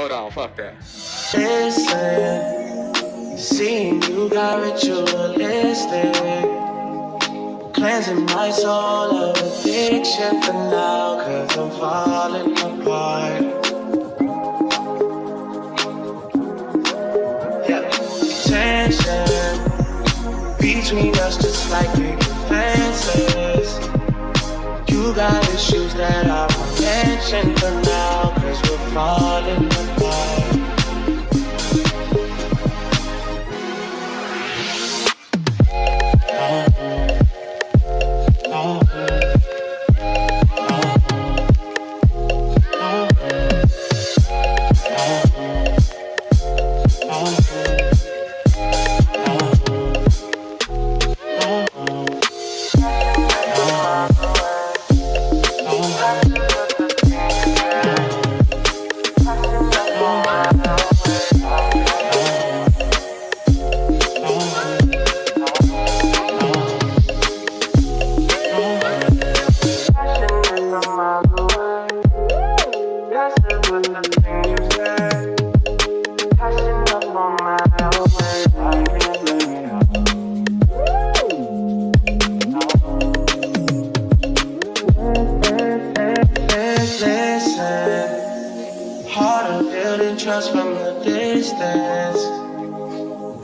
hold on, fuck that. Listen, seeing you got ritualistic, cleansing my soul of addiction for now, cause I'm falling apart. Yeah, tension between us just like big fences. You got issues that I won't mention for now, cause we're falling apart. Trust from the distance.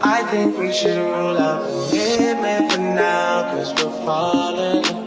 I think we should rule out the commitment for now, cause we're falling apart.